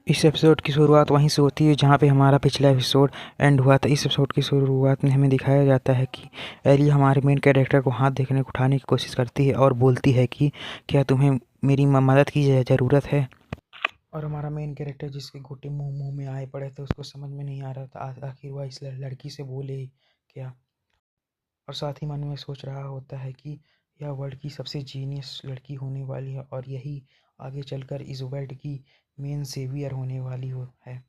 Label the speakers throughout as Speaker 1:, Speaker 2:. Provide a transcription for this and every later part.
Speaker 1: इस एपिसोड की शुरुआत वहीं से होती है जहाँ पे हमारा पिछला एपिसोड एंड हुआ था। इस एपिसोड की शुरुआत में हमें दिखाया जाता है कि एली हमारे मेन कैरेक्टर को हाथ देखने को उठाने की कोशिश करती है और बोलती है कि क्या तुम्हें मेरी मदद की ज़रूरत है। और हमारा मेन कैरेक्टर जिसके गोटे मुंह में आए पड़े थे उसको समझ में नहीं आ रहा था आखिर वह इस लड़की से बोले क्या। और साथ ही मन में सोच रहा होता है कि यह वर्ल्ड की सबसे जीनियस लड़की होने वाली है और यही आगे चलकर इस वर्ल्ड की मेन सेवियर होने वाली है।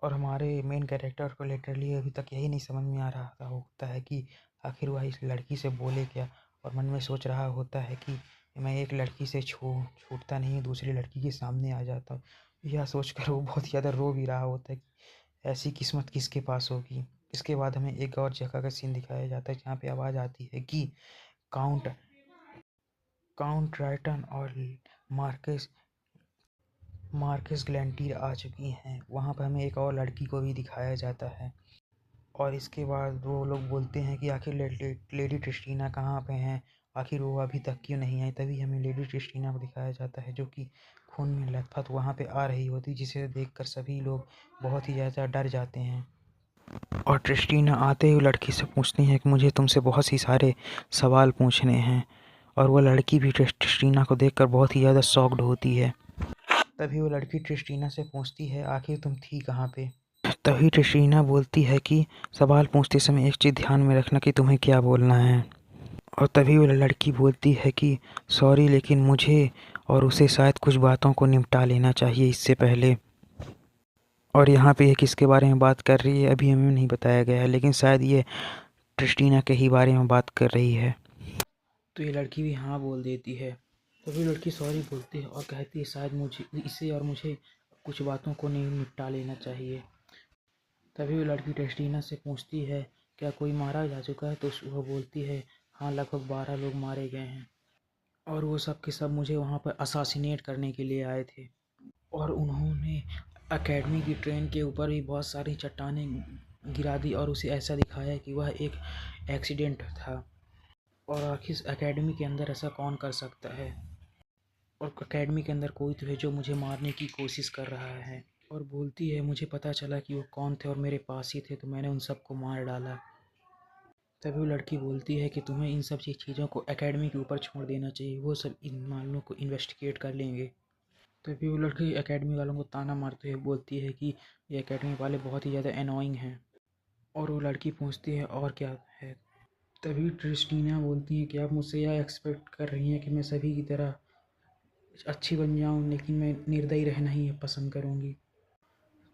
Speaker 1: और हमारे मेन कैरेक्टर को लिटरली अभी तक यही नहीं समझ में आ रहा होता है कि आखिर वह इस लड़की से बोले क्या। और मन में सोच रहा होता है कि मैं एक लड़की से छूटता नहीं दूसरी लड़की के सामने आ जाता हूँ। यह सोचकर वो बहुत ज़्यादा रो भी रहा होता है कि ऐसी किस्मत किसके पास होगी। इसके बाद हमें एक और जगह का सीन दिखाया जाता है जहाँ पे आवाज़ आती है कि काउंट काउंट राइटन और मार्केस मार्केस ग्लेंटियर आ चुकी हैं। वहाँ पर हमें एक और लड़की को भी दिखाया जाता है। और इसके बाद वो लोग बोलते हैं कि आखिर लेडी ट्रिस्टीना कहाँ पे हैं, आखिर वो अभी तक क्यों नहीं आई। तभी हमें लेडी ट्रिस्टीना को दिखाया जाता है जो कि खून में लथपथ वहाँ पे आ रही होती, जिसे देखकर सभी लोग बहुत ही ज़्यादा डर जाते हैं। और ट्रिस्टीना आते ही लड़की से पूछती है कि मुझे तुमसे बहुत सी सारे सवाल पूछने हैं। और वो लड़की भी ट्रिस्टीना को देखकर बहुत ही ज़्यादा शॉक्ड होती है। तभी वो लड़की ट्रिस्टीना से पूछती है आखिर तुम थी कहाँ पे। तभी ट्रिस्टीना बोलती है कि सवाल पूछते समय एक चीज़ ध्यान में रखना कि तुम्हें क्या बोलना है। और तभी वो लड़की बोलती है कि सॉरी लेकिन मुझे और उसे शायद कुछ बातों को निपटा लेना चाहिए इससे पहले। और यहाँ पे ये किसके बारे में बात कर रही है अभी हमें नहीं बताया गया है, लेकिन शायद ये ट्रिस्टीना के ही बारे में बात कर रही है। तो ये लड़की भी हाँ बोल देती है। तभी लड़की सॉरी बोलती है और कहती है शायद मुझे इसे और मुझे कुछ बातों को नहीं निपटा लेना चाहिए। तभी वो लड़की ट्रिस्टीना से पूछती है क्या कोई मारा जा चुका है, तो वो बोलती है हाँ लगभग 12 लोग मारे गए हैं और वो सब के सब मुझे वहाँ पर असासिनेट करने के लिए आए थे। और उन्होंने एकेडमी की ट्रेन के ऊपर भी बहुत सारी चट्टानें गिरा दी और उसे ऐसा दिखाया कि वह एक एक्सीडेंट था। और आखिर एकेडमी के अंदर ऐसा कौन कर सकता है, और एकेडमी के अंदर कोई तो है जो मुझे मारने की कोशिश कर रहा है। और बोलती है मुझे पता चला कि वो कौन थे और मेरे पास ही थे तो मैंने उन सबको मार डाला। तभी वो लड़की बोलती है कि तुम्हें इन सब चीज़ों को एकेडमी के ऊपर छोड़ देना चाहिए, वो सब इन मामलों को इन्वेस्टिगेट कर लेंगे। तभी वो लड़की एकेडमी वालों को ताना मारते हुए बोलती है कि ये एकेडमी वाले बहुत ही ज़्यादा एनोइंग हैं। और वो लड़की पूछती है और क्या है। तभी ट्रिस्टीना बोलती है कि आप मुझसे यह एक्सपेक्ट कर रही हैं कि मैं सभी की तरह अच्छी बन जाऊं, लेकिन मैं निर्दयी रहना ही पसंद करूंगी।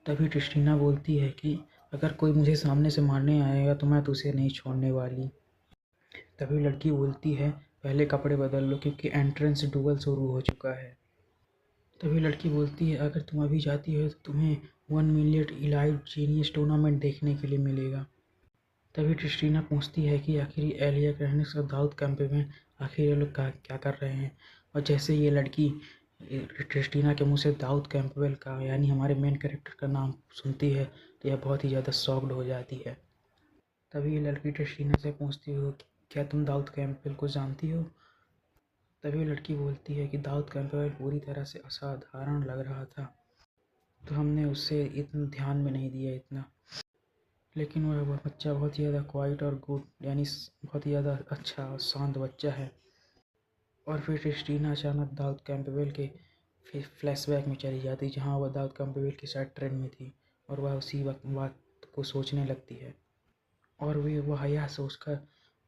Speaker 1: तभी ट्रिस्टीना बोलती है कि अगर कोई मुझे सामने से मारने आएगा तो मैं तो उसे नहीं छोड़ने वाली। तभी लड़की बोलती है पहले कपड़े बदल लो क्योंकि एंट्रेंस डुअल शुरू हो चुका है। तभी लड़की बोलती है अगर तुम अभी जाती हो तो तुम्हें 1 मिलियन इलाइट जीनियस टूर्नामेंट देखने के लिए मिलेगा। तभी ट्रिस्टीना पूछती है कि आखिर एलिया कैनिस और दाऊद कैंपे में आखिर ये लोग क्या कर रहे हैं। और जैसे ये लड़की ट्रिस्टीना के मुंह से दाऊद कैंपबेल का यानी हमारे मेन कैरेक्टर का नाम सुनती है तो यह बहुत ही ज़्यादा शॉक्ड हो जाती है। तभी ये लड़की ट्रिस्टीना से पूछती हो कि क्या तुम दाऊद कैंपबेल को जानती हो। तभी लड़की बोलती है कि दाऊद कैंपबेल पूरी तरह से असाधारण लग रहा था तो हमने उससे इतना ध्यान में नहीं दिया इतना, लेकिन वह बच्चा बहुत ही ज़्यादा क्वाइट और गुड यानी बहुत ही ज़्यादा अच्छा और शांत बच्चा है। और फिर क्रिस्टीना अचानक दाऊद कैंपबेल के फ्लैशबैक में चली जाती जहाँ वह दाऊद कैंपबेल के साथ ट्रेन में थी और वह उसी वक्त बात को सोचने लगती है। और वह यह सोचकर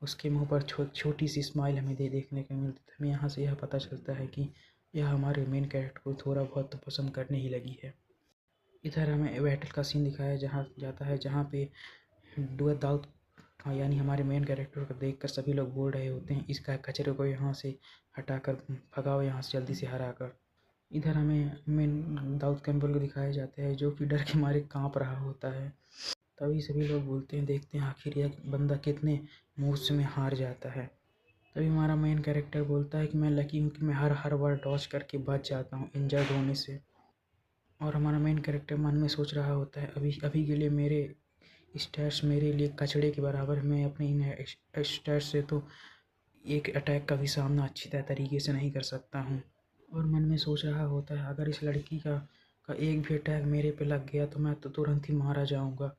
Speaker 1: उसके मुंह पर छोटी सी स्माइल हमें देखने को मिलती है। हमें यहाँ से यह पता चलता है कि यह हमारे मेन कैरेक्टर को थोड़ा बहुत तो पसंद करने ही लगी है। इधर हमें बैटल का सीन दिखाया जहाँ जाता है जहाँ पे दाऊद यानी हमारे मेन कैरेक्टर को देखकर सभी लोग बोल रहे होते हैं इसका कचरे को यहाँ से हटाकर भगाओ यहाँ से जल्दी से हरा कर। इधर हमें मेन दाऊद कैंपबेल को दिखाया जाता है जो कि डर के मारे कांप रहा होता है। तभी सभी लोग बोलते हैं देखते हैं आखिर यह बंदा कितने मूव्स में हार जाता है। तभी हमारा मेन कैरेक्टर बोलता है कि मैं लकी हूँ कि मैं हर बार डॉज करके बच जाता हूँ इंजर्ड होने से। और हमारा मेन कैरेक्टर मन में सोच रहा होता है अभी अभी के लिए मेरे स्टैट्स मेरे लिए कचड़े के बराबर है। मैं अपने इन स्टैट्स से तो एक अटैक का भी सामना अच्छी तरीके से नहीं कर सकता हूँ। और मन में सोच रहा होता है अगर इस लड़की का का एक भी अटैक मेरे पे लग गया तो मैं तो तुरंत ही मारा जाऊंगा।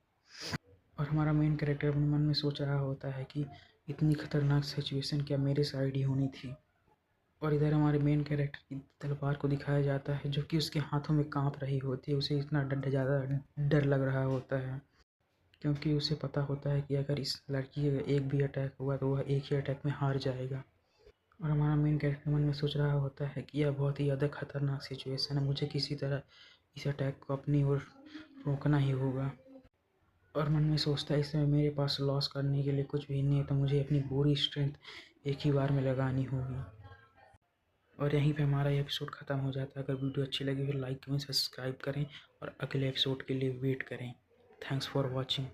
Speaker 1: और हमारा मेन कैरेक्टर अपने मन में सोच रहा होता है कि इतनी खतरनाक सिचुएशन क्या मेरे साइड ही होनी थी। और इधर हमारे मेन कैरेक्टर की तलवार को दिखाया जाता है जो कि उसके हाथों में कांप रही होती है। उसे इतना ज़्यादा डर लग रहा होता है क्योंकि उसे पता होता है कि अगर इस लड़की का एक भी अटैक हुआ तो वह एक ही अटैक में हार जाएगा। और हमारा मेन कैरेक्टर मन में सोच रहा होता है कि यह बहुत ही ज़्यादा खतरनाक सिचुएशन है, मुझे किसी तरह इस अटैक को अपनी ओर रोकना ही होगा। और मन में सोचता है इस समय मेरे पास लॉस करने के लिए कुछ भी नहीं है, तो मुझे अपनी पूरी स्ट्रेंथ एक ही बार में लगानी होगी। और यहीं पे हमारा ये एपिसोड ख़त्म हो जाता है। अगर वीडियो अच्छी लगी तो लाइक करें, सब्सक्राइब करें और अगले एपिसोड के लिए वेट करें। Thanks for watching.